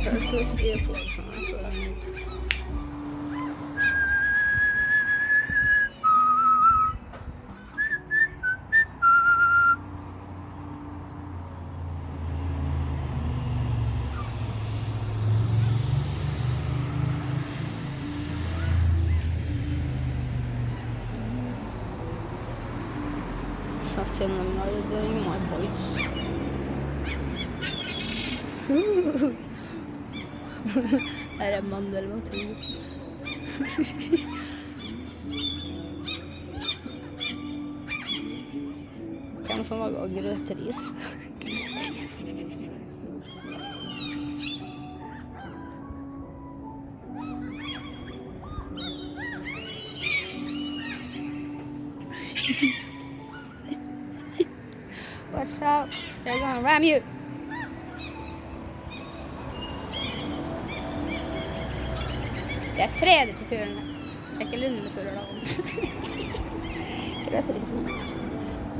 følte å skrive på sånn, så... Film murdering my boys. Her mandelmatur. Hvem som lager grøteris? Watch out, they're gonna ram you. Det fredet til fyrene. Det ikke lundefører da. Grøterisen.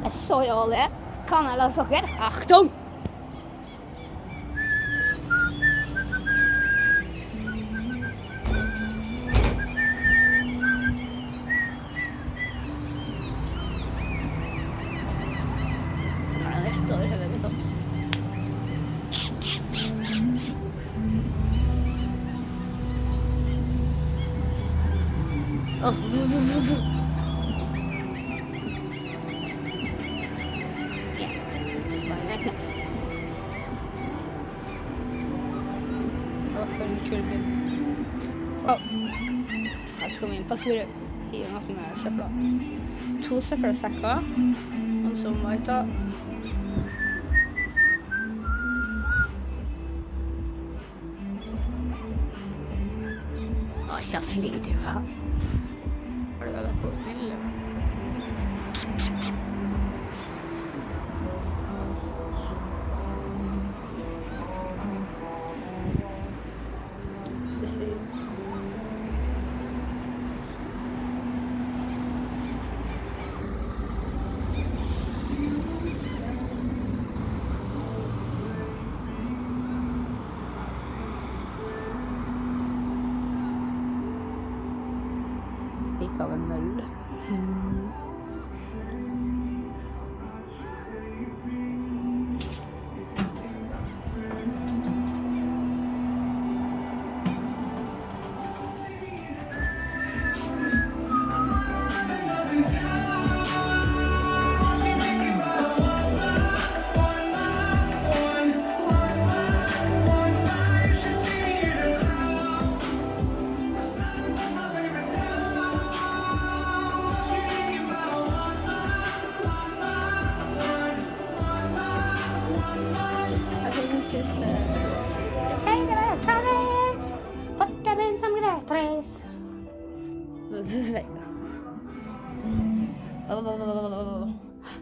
Jeg så jo det. Kan jeg la sokker? Achtung! Oh, yeah, spine right next. Oh, for en kul bil. Oh, her skal vi inn på Sorø. Her er noe med søpla. 2 søppelsekker. Og så må jeg ta... Åh, så flink du var. Har du vel fått mille? Det ser Ikke av en mølle.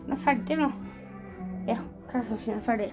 Den er ferdig nå. Ja, hva er det som sier den er ferdig?